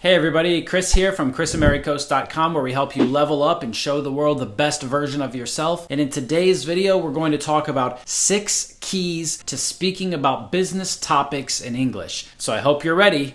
Hey everybody, Kris here from Amerikos.com, where we help you level up and show the world the best version of yourself. And in today's video, we're going to talk about 6 keys to speaking about business topics in English. So I hope you're ready.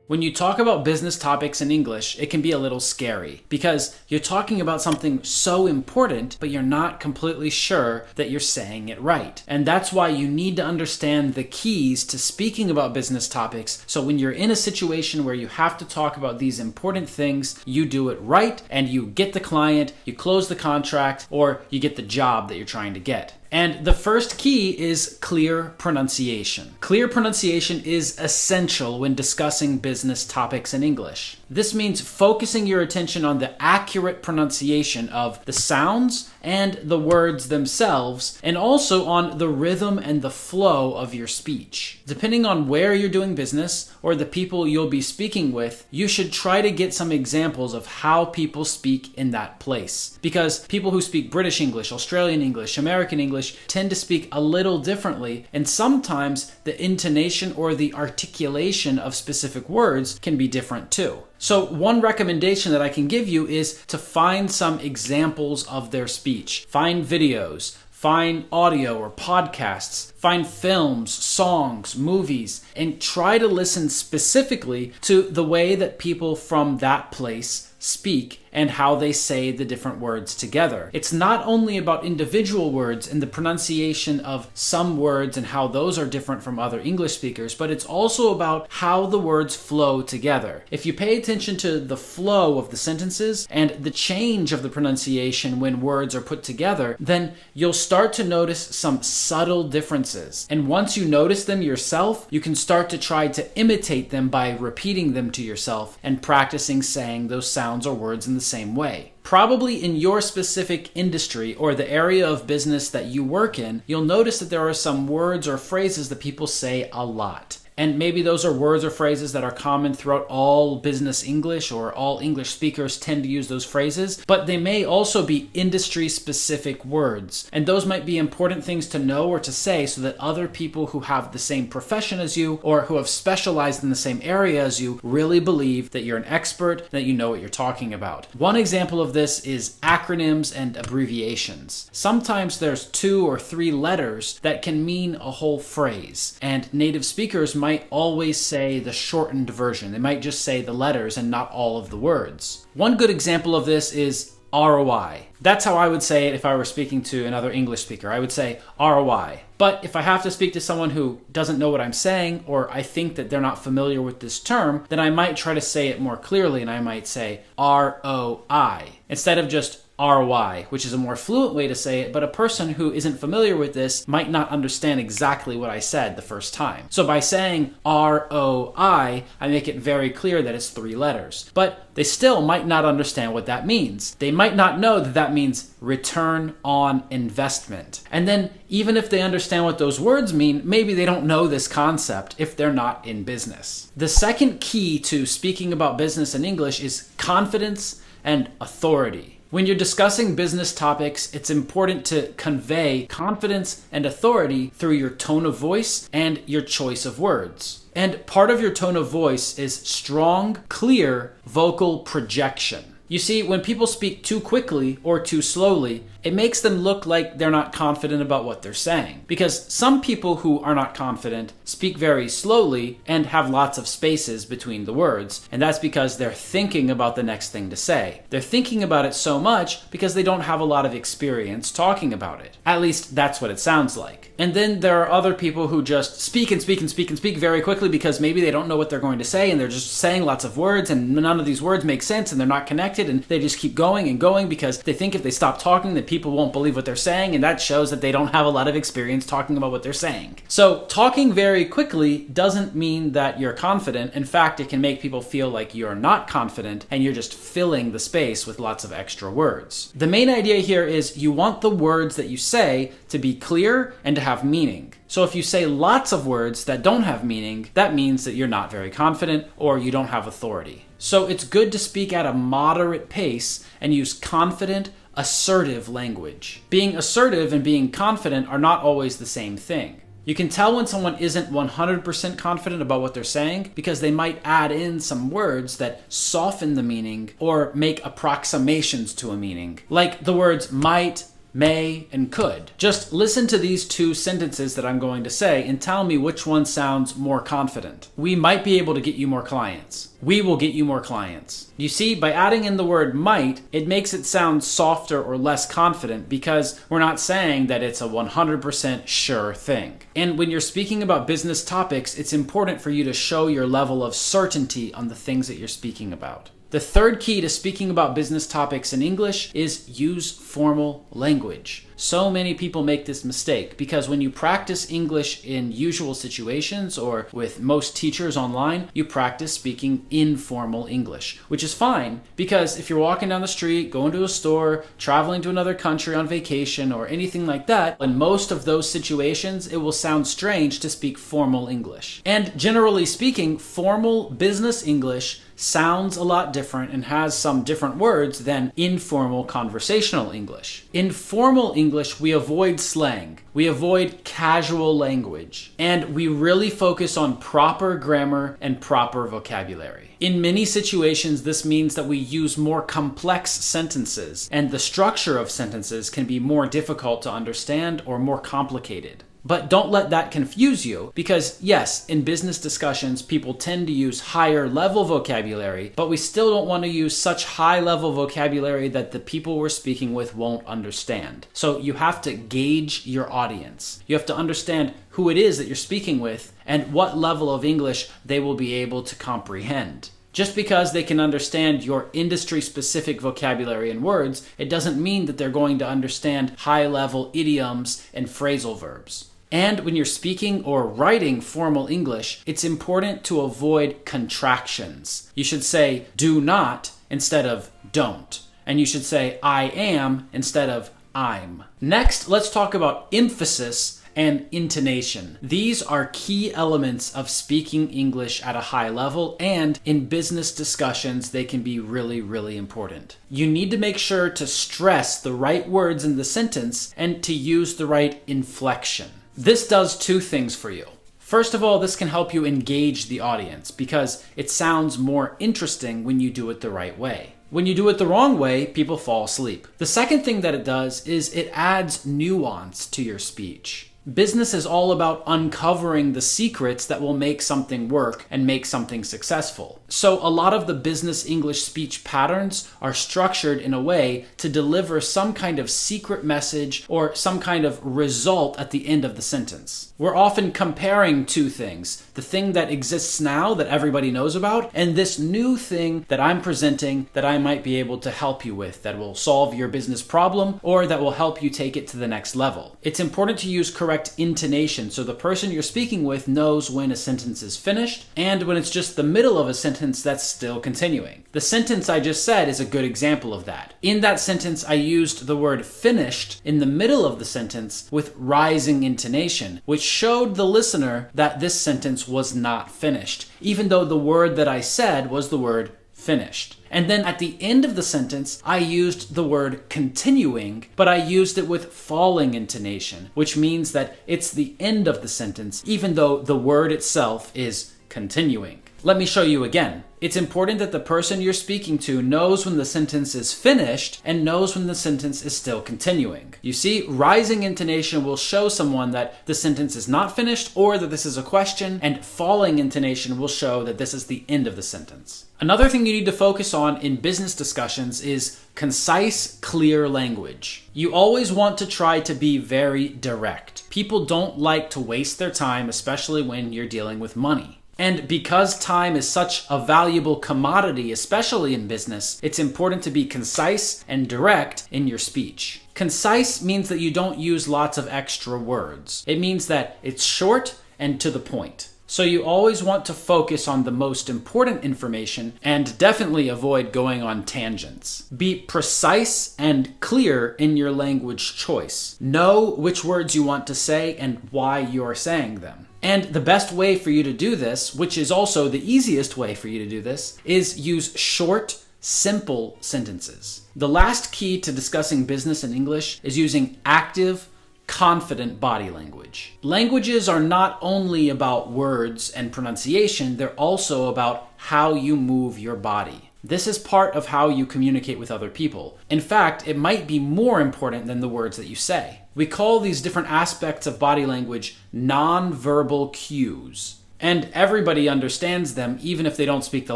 When you talk about business topics in English, it can be a little scary because you're talking about something so important, but you're not completely sure that you're saying it right. And that's why you need to understand the keys to speaking about business topics, so when you're in a situation where you have to talk about these important things, you do it right and you get the client, you close the contract, or you get the job that you're trying to get. And the first key is clear pronunciation. Clear pronunciation is essential when discussing business topics in English. This means focusing your attention on the accurate pronunciation of the sounds and the words themselves, and also on the rhythm and the flow of your speech. Depending on where you're doing business or the people you'll be speaking with, you should try to get some examples of how people speak in that place. Because people who speak British English, Australian English, American English tend to speak a little differently, and sometimes the intonation or the articulation of specific words can be different too. So one recommendation that I can give you is to find some examples of their speech. Find videos, find audio or podcasts, find films, songs, movies, and try to listen specifically to the way that people from that place speak and how they say the different words together. It's not only about individual words and the pronunciation of some words and how those are different from other English speakers, but it's also about how the words flow together. If you pay attention to the flow of the sentences and the change of the pronunciation when words are put together, then you'll start to notice some subtle differences. And once you notice them yourself, you can start to try to imitate them by repeating them to yourself and practicing saying those sounds or words in the same way. Probably in your specific industry or the area of business that you work in, you'll notice that there are some words or phrases that people say a lot. And maybe those are words or phrases that are common throughout all business English, or all English speakers tend to use those phrases, but they may also be industry-specific words. And those might be important things to know or to say so that other people who have the same profession as you or who have specialized in the same area as you really believe that you're an expert, that you know what you're talking about. One example of this is acronyms and abbreviations. Sometimes there's 2 or 3 letters that can mean a whole phrase, and native speakers might always say the shortened version. They might just say the letters and not all of the words. One good example of this is ROI. That's how I would say it if I were speaking to another English speaker. I would say ROI. But if I have to speak to someone who doesn't know what I'm saying, or I think that they're not familiar with this term, then I might try to say it more clearly, and I might say ROI instead of just RY, which is a more fluent way to say it, but a person who isn't familiar with this might not understand exactly what I said the first time. So by saying ROI, I make it very clear that it's 3 letters. But they still might not understand what that means. They might not know that that means return on investment. And then even if they understand what those words mean, maybe they don't know this concept if they're not in business. The second key to speaking about business in English is confidence and authority. When you're discussing business topics, it's important to convey confidence and authority through your tone of voice and your choice of words. And part of your tone of voice is strong, clear vocal projection. You see, when people speak too quickly or too slowly, it makes them look like they're not confident about what they're saying. Because some people who are not confident speak very slowly and have lots of spaces between the words, and that's because they're thinking about the next thing to say. They're thinking about it so much because they don't have a lot of experience talking about it. At least that's what it sounds like. And then there are other people who just speak and speak and speak and speak very quickly because maybe they don't know what they're going to say, and they're just saying lots of words, and none of these words make sense, and they're not connected, and they just keep going and going because they think if they stop talking that people won't believe what they're saying, and that shows that they don't have a lot of experience talking about what they're saying. So talking very quickly doesn't mean that you're confident. In fact, it can make people feel like you're not confident and you're just filling the space with lots of extra words. The main idea here is you want the words that you say to be clear and to have meaning. So if you say lots of words that don't have meaning, that means that you're not very confident or you don't have authority. So it's good to speak at a moderate pace and use confident, assertive language. Being assertive and being confident are not always the same thing. You can tell when someone isn't 100% confident about what they're saying because they might add in some words that soften the meaning or make approximations to a meaning, like the words might, may, and could. Just listen to these two sentences that I'm going to say and tell me which one sounds more confident. We might be able to get you more clients. We will get you more clients. You see, by adding in the word might, it makes it sound softer or less confident because we're not saying that it's a 100% sure thing. And when you're speaking about business topics, it's important for you to show your level of certainty on the things that you're speaking about. The third key to speaking about business topics in English is use formal language. So many people make this mistake because when you practice English in usual situations or with most teachers online, you practice speaking informal English, which is fine because if you're walking down the street, going to a store, traveling to another country on vacation or anything like that, in most of those situations, it will sound strange to speak formal English. And generally speaking, formal business English sounds a lot different and has some different words than informal conversational English. In formal English, we avoid slang, we avoid casual language, and we really focus on proper grammar and proper vocabulary. In many situations, this means that we use more complex sentences, and the structure of sentences can be more difficult to understand or more complicated. But don't let that confuse you because yes, in business discussions, people tend to use higher level vocabulary, but we still don't want to use such high level vocabulary that the people we're speaking with won't understand. So you have to gauge your audience. You have to understand who it is that you're speaking with and what level of English they will be able to comprehend. Just because they can understand your industry-specific vocabulary and words, it doesn't mean that they're going to understand high-level idioms and phrasal verbs. And when you're speaking or writing formal English, it's important to avoid contractions. You should say do not instead of don't. And you should say I am instead of I'm. Next, let's talk about emphasis and intonation. These are key elements of speaking English at a high level, and in business discussions, they can be really, really important. You need to make sure to stress the right words in the sentence and to use the right inflection. This does two things for you. First of all, this can help you engage the audience because it sounds more interesting when you do it the right way. When you do it the wrong way, people fall asleep. The second thing that it does is it adds nuance to your speech. Business is all about uncovering the secrets that will make something work and make something successful. So a lot of the business English speech patterns are structured in a way to deliver some kind of secret message or some kind of result at the end of the sentence. We're often comparing two things, the thing that exists now that everybody knows about, and this new thing that I'm presenting that I might be able to help you with that will solve your business problem or that will help you take it to the next level. It's important to use correct intonation so the person you're speaking with knows when a sentence is finished and when it's just the middle of a sentence that's still continuing. The sentence I just said is a good example of that. In that sentence, I used the word finished in the middle of the sentence with rising intonation, which showed the listener that this sentence was not finished, even though the word that I said was the word finished. And then at the end of the sentence, I used the word continuing, but I used it with falling intonation, which means that it's the end of the sentence, even though the word itself is continuing. Let me show you again. It's important that the person you're speaking to knows when the sentence is finished and knows when the sentence is still continuing. You see, rising intonation will show someone that the sentence is not finished or that this is a question, and falling intonation will show that this is the end of the sentence. Another thing you need to focus on in business discussions is concise, clear language. You always want to try to be very direct. People don't like to waste their time, especially when you're dealing with money. And because time is such a valuable commodity, especially in business, it's important to be concise and direct in your speech. Concise means that you don't use lots of extra words. It means that it's short and to the point. So you always want to focus on the most important information and definitely avoid going on tangents. Be precise and clear in your language choice. Know which words you want to say and why you're saying them. And the best way for you to do this, which is also the easiest way for you to do this, is use short, simple sentences. The last key to discussing business in English is using active, confident body language. Languages are not only about words and pronunciation, they're also about how you move your body. This is part of how you communicate with other people. In fact, it might be more important than the words that you say. We call these different aspects of body language non-verbal cues. And everybody understands them even if they don't speak the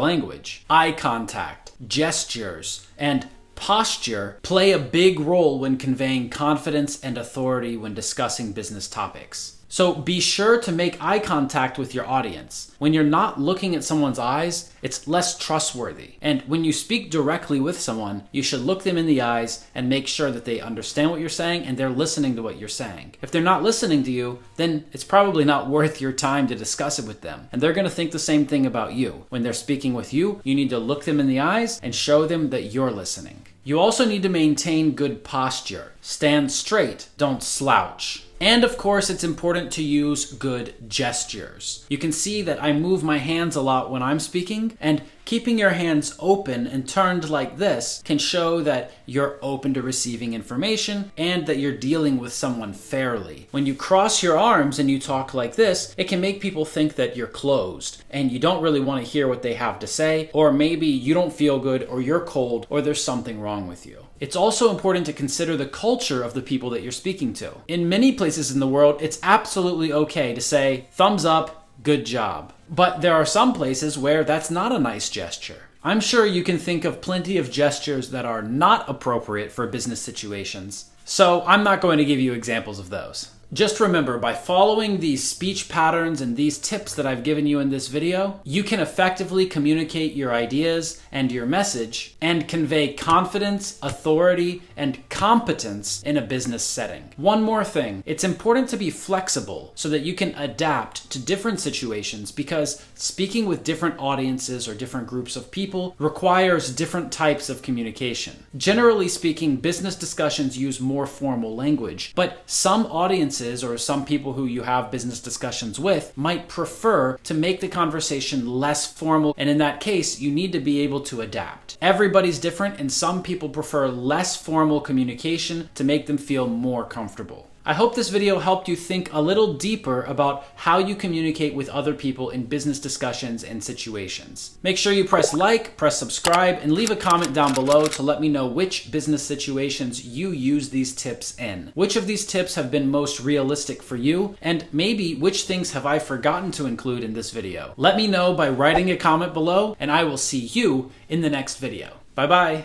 language. Eye contact, gestures, and posture play a big role when conveying confidence and authority when discussing business topics. So be sure to make eye contact with your audience. When you're not looking at someone's eyes, it's less trustworthy. And when you speak directly with someone, you should look them in the eyes and make sure that they understand what you're saying and they're listening to what you're saying. If they're not listening to you, then it's probably not worth your time to discuss it with them. And they're going to think the same thing about you. When they're speaking with you, you need to look them in the eyes and show them that you're listening. You also need to maintain good posture. Stand straight, don't slouch. And of course, it's important to use good gestures. You can see that I move my hands a lot when I'm speaking, and keeping your hands open and turned like this can show that you're open to receiving information and that you're dealing with someone fairly. When you cross your arms and you talk like this, it can make people think that you're closed and you don't really want to hear what they have to say, or maybe you don't feel good, or you're cold, or there's something wrong with you. It's also important to consider the culture of the people that you're speaking to. In many places in the world, it's absolutely okay to say, thumbs up, good job. But there are some places where that's not a nice gesture. I'm sure you can think of plenty of gestures that are not appropriate for business situations. So I'm not going to give you examples of those. Just remember, by following these speech patterns and these tips that I've given you in this video, you can effectively communicate your ideas and your message and convey confidence, authority, and competence in a business setting. One more thing, it's important to be flexible so that you can adapt to different situations, because speaking with different audiences or different groups of people requires different types of communication. Generally speaking, business discussions use more formal language, but some audiences or some people who you have business discussions with might prefer to make the conversation less formal, and in that case, you need to be able to adapt. Everybody's different, and some people prefer less formal communication to make them feel more comfortable. I hope this video helped you think a little deeper about how you communicate with other people in business discussions and situations. Make sure you press like, press subscribe, and leave a comment down below to let me know which business situations you use these tips in. Which of these tips have been most realistic for you, and maybe which things have I forgotten to include in this video? Let me know by writing a comment below, and I will see you in the next video. Bye-bye.